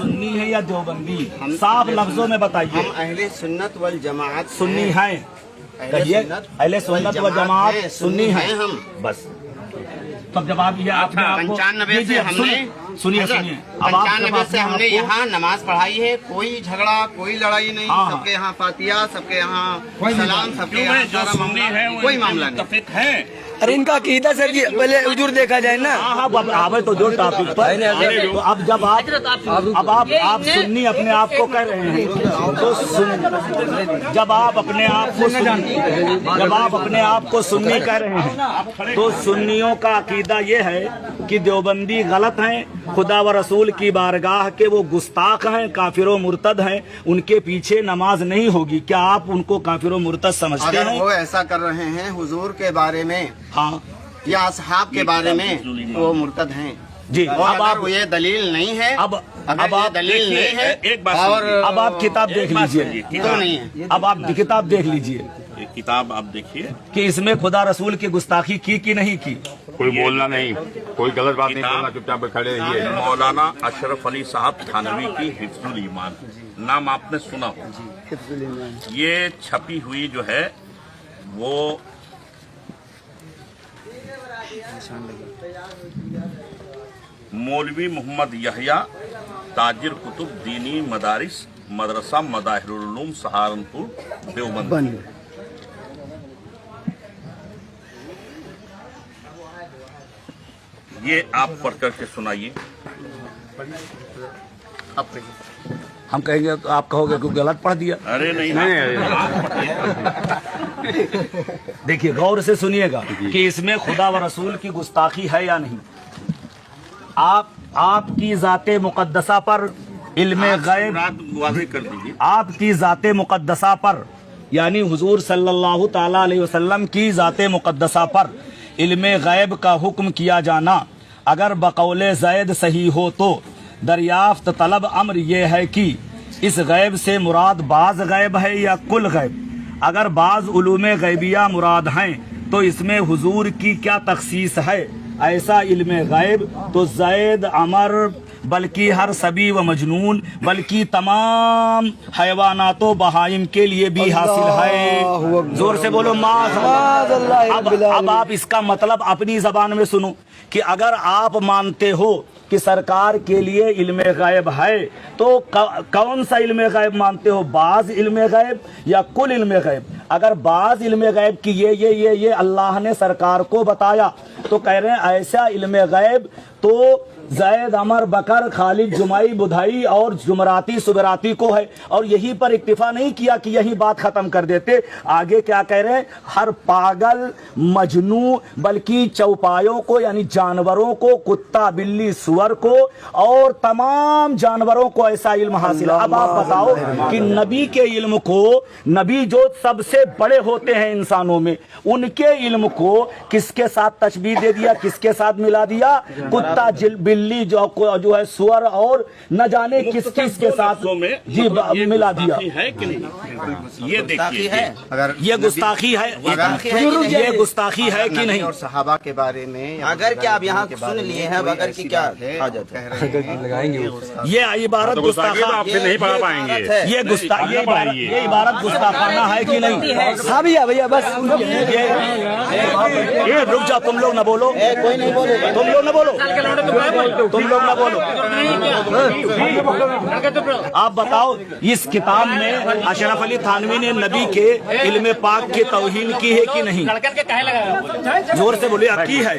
सुन्नी है या देवबंदी? साफ लफ्जों में बताइए। हम अहले सुन्नत वल जमात सुन्नी हैं, कहिए अहले सुन्नत व जमात सुन्नी हैं हम, बस। तब जब आप ये आपने आपको 95 से हमने सुनिए सुनिए, अब आप 95 से हमने यहाँ नमाज पढ़ाई है, कोई झगड़ा कोई लड़ाई नहीं, सबके यहाँ फातिया, सबके यहाँ सलाम, सबके यहाँ सारा मामला, कोई मामला नहीं है। अरे इनका अकीदा सर जी पहले हुजूर देखा जाए ना। हाँ आवे तो जो टॉपिक पर, तो अब जब आप सुन्नी अपने आप को कह रहे हैं तो जब आप अपने आप को सुन्नी कह रहे हैं तो सुन्नियों का अकीदा ये है कि देवबंदी गलत हैं, खुदा व रसूल की बारगाह के वो गुस्ताख हैं, काफिर व मुर्तद हैं, उनके पीछे नमाज नहीं होगी। क्या आप उनको काफिर व मुर्तद समझते हैं? वो ऐसा कर रहे हैं हुजूर के बारे में, हाँ, या असहाब के बारे में, वो मुर्तद हैं जी। और अब आप ये दलील नहीं है, अब आप दलील नहीं है, एक बात और अब आप किताब देख लीजिए, क्यों नहीं है? अब आप किताब देख लीजिए, किताब आप देखिए कि इसमें खुदा रसूल की गुस्ताखी की कि नहीं की। कोई बोलना नहीं, कोई गलत बात नहीं बोलना, चुपचाप खड़े रहिए। मौलाना अशरफ अली साहब थानवी की हिफ्जुल ईमान, नाम आपने सुना हो। ये छपी हुई जो है वो मौलवी मोहम्मद यहया ताजिर कुतुब दीनी मदारिस मदरसा मदाहिरुल उलूम सहारनपुर देवबंद। ये आप पढ़ करके सुनाइए। हम कहेंगे तो आप कहोगे कि गलत पढ़ दिया। अरे नहीं, देखिए गौर से सुनिएगा कि इसमें खुदा व रसूल की गुस्ताखी है या नहीं। आपकी ज़ाते मुक़द्दसा पर इल्मे गैब वाज़ेह कर दीजिए। आपकी ज़ाते मुक़द्दसा पर यानी हुजूर सल्लल्लाहु ताला अलैहि वसल्लम की ज़ाते मुक़द्दसा पर इल्मे गैब का हुक्म किया जाना अगर बकौले ज़ैद सही हो तो दरियाफ्त तलब अम्र ये है कि इस गैब से मुराद बाज़ गैब है या कुल गैब। अगर बाज़ उलूमे गैबिया मुराद हैं तो इसमें हुजूर की क्या तखसीस है। ऐसा इल्मे गैब तो ज़ैद अमर बल्कि हर सभी व मजनून बल्कि तमाम हैवानातो बहाइम के लिए भी हासिल है। जोर से बोलो माज़अल्लाह। अब आप इसका मतलब अपनी ज़बान में सुनो कि अगर आप मानते हो कि सरकार के लिए इल्मे गैब है तो कौन सा इल्मे गैब मानते हो, बाज़ इल्मे गैब या कुल इल्मे गैब? अगर बाज़ इल्मे गैब की ये अल्लाह ने सरकार को बताया तो कह रहे हैं ऐसा इल्मे गैब तो ज़ैद अमर बकर खालिद जुमाई बुधाई और जुमराती सुबराती को है। और यहीं पर इक्तिफा नहीं किया कि यही बात खत्म कर देते, आगे क्या कह रहे हैं, हर पागल मजनू बल्कि चौपायों को यानी जानवरों को, कुत्ता बिल्ली सुअर को और तमाम जानवरों को ऐसा इल्म हासिल है। अब आप बताओ कि नबी के इल्म को, नबी जो सबसे बड़े होते हैं इंसानों में, उनके इल्म को किसके साथ तशबीह दे दिया, किसके साथ मिला दिया? कुत्ता बिल्ली जो है सुअर और न जाने किस किस के साथ जी मिला दिया है कि नहीं? ये देखिए अगर ये गुस्ताखी है, ये गुस्ताखी है कि नहीं? और सहाबा के बारे में अगर क्या आप यहाँ सुन लिए हैं, अगर की क्या हाजत लगाएंगे ये इबारत गुस्ताखा आप फिर नहीं पढ़ा पाएंगे। ये इबारत गुस्ताखाना है कि नहीं? हाँ भैया बस ये रुक जाओ, तुम लोग न बोलो, कोई नहीं बोले, तुम लोग न बोलो, तुम लोग न बोलो। आप बताओ इस किताब में अशरफ अली थानवी ने नबी के इल्मे पाक की तौहीन की है कि नहीं? जोर से बोलिए, की है?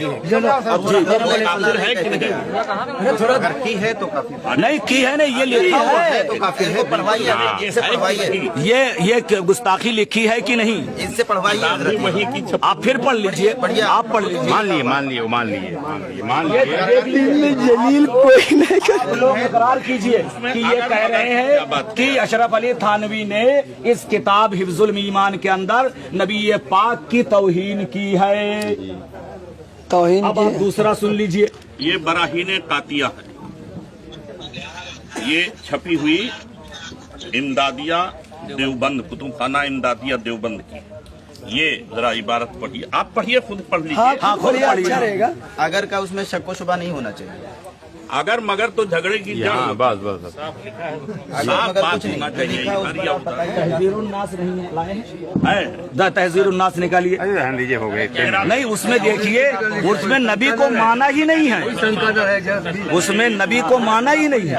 अगर की है तो काफी नहीं की है नहीं, ये लिखा हुआ है तो काफी है। पढ़वाइए, ये गुस्ताखी लिखी है कि नहीं? इससे पढ़वाइए। आप फिर पढ़ लीजिए, आप पढ़ लीजिए। मान लिए जलील कोई नहीं कर। लोग इकरार कीजिए कि ये कह रहे हैं कि अशरफ अली थानवी ने इस किताब हिफ्जुल ईमान के अंदर नबी पाक की तौहीन की है। तौहीन अब आप दूसरा सुन लीजिए। ये बराहीने कातिया है, ये छपी हुई इमदादिया देवबंद, कुतुबखाना इमदादिया देवबंद की। ये जरा इबारत पढ़िए, आप पढ़िए, खुद पढ़ लीजिए। हाँ खुद अच्छा रहेगा। अगर का उसमें शक व शुबा नहीं होना चाहिए। अगर मगर तो झगड़े की जड़ हाँ बस बस बस। साफ बात होना चाहिए। हरिया होता है। तहजीरुन्नास नहीं लाए हैं, तहजीरुन्नास निकालिए। अरे रहने दीजिए, हो गए। नहीं, उसमें देखिए, उसमें नबी को माना ही नहीं है, उसमें नबी को माना ही नहीं है।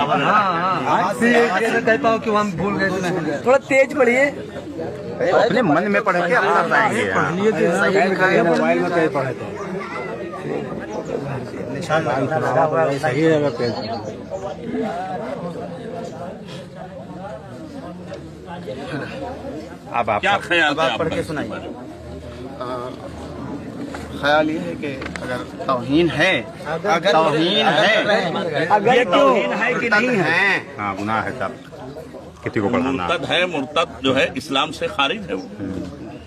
कहता हूँ कि हम भूल गए, थोड़ा तेज पढ़िए। अपने मन में पढ़ के अपना बताएंगे। मोबाइल में कहीं पढ़े थे। सही है पेज। अब आप क्या ख्याल है पढ़ के आपका? सुनाइए। ख्याल ये है कि अगर तौहीन है, अगर तौहीन है, अगर ये तौहीन है कि नहीं है? हाँ गुनाह है साहब, किसी को पढ़ाना। मुर्तद है, मुर्तद जो है इस्लाम से खारिज है, वो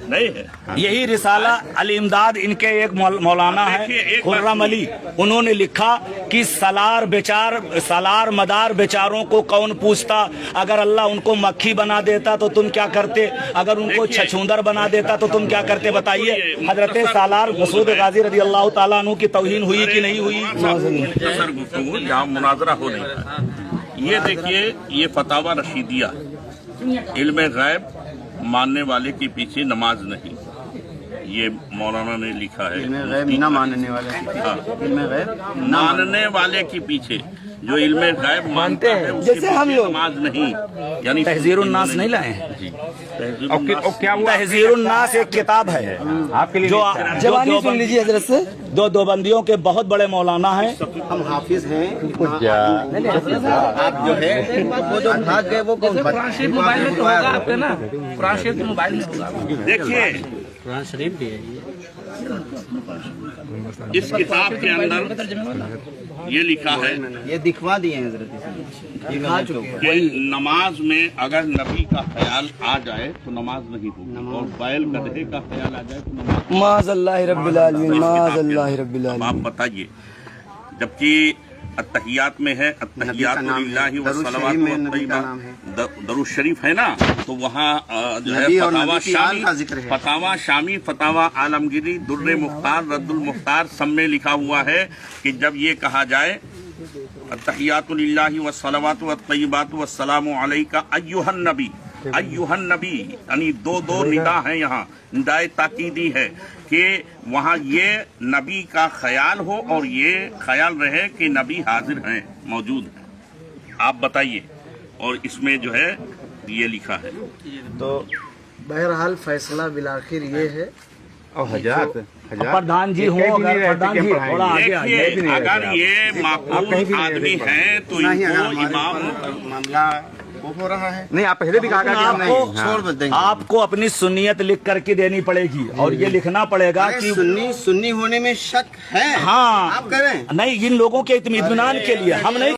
नहीं है। यही रिसाला अल इमदाद इनके एक मौलाना है खुर्रम अली, उन्होंने लिखा कि सलार मदार बेचारों को कौन पूछता, अगर अल्लाह उनको मक्खी बना देता तो तुम क्या करते, अगर उनको छछूंदर बना देता तो तुम क्या करते, बताइए। हजरत सालार मसूद गाजी रजी अल्लाह ताला अन्हु की तौहीन हुई कि नहीं हुई? मुख्तसर गुफ्तगू जहाँ मुनाजरा हो रही है। ये देखिए, ये फतावा रशीदिया, इल्म गैब मानने वाले के पीछे नमाज नहीं, ये मौलाना ने लिखा है। इल्म गैब न मानने वाले के पीछे, इल्म गैब मानने वाले के पीछे, जो इल्म गैब मानते हैं उसके जैसे हम पीछे लोग। नमाज नहीं, यानी तहजीरुन्नास नहीं लाए हैं। जी, और क्या हुआ? तहजीरुन्नास एक किताब है आपके लिए जो जवानी सुन लीजिए हजरत से। दो देवबंदियों के बहुत बड़े मौलाना हैं। हम हाफिज हैं। आप जो है वो जो भाग गए वो कौन? मोबाइल में तो होगा आपके ना, कुरान शरीफ मोबाइल में होगा। देखिए इस किताब के अंदर ये लिखा है, ये दिखवा दिए हैं हजरत, दिखा चुके हैं। कि नमाज में अगर नबी का ख्याल आ जाए तो नमाज नहीं होगी, और बैल गधे का ख्याल आ जाए तो नमाज। माज़अल्लाह रब्बिल आलमीन, माज़अल्लाह रब्बिल अब आप आलमीन। बताइए, जबकि अत्तहियात में है अत्तहियात लिल्लाहि व सलावतु व तय्यबात, दरूद शरीफ है ना, तो वहाँ जो है नबी और फतावा नबी की आल शामी, का जिक्र है। फतावा शामी, फतावा आलमगीरी, दुर्रे मुख्तार, रद्दुल मुख्तार, सब में लिखा हुआ है कि जब ये कहा जाए अत्तहियातु लिल्लाहि व सलावतु व तय्यबातु व सलामु अलैका अय्युहन नबी, अय्युहन नबी, यानी दो निदा है यहाँ, निदाए ताकीदी है कि वहाँ ये नबी का ख्याल हो और ये ख्याल रहे कि नबी हाजिर हैं, मौजूद हैं। आप बताइए, और इसमें जो है ये लिखा है। तो बहरहाल फैसला बिलाखिर ये है। और हजरत प्रधान जी हो, अगर प्रधान जी थोड़ा आगे आइए। देखिए, अगर ये माकूल आदमी है तो इनको इमाम मामला वो हो रहा है। नहीं, आप पहले भी कहा कि हम नहीं। छोड़ देंगे। आपको अपनी सुन्नियत लिख करके देनी पड़ेगी, और ये लिखना पड़ेगा कि सुन्नी होने में शक है। हाँ, आप करें। नहीं, इन लोगों के इत्मीनान के लिए हम नहीं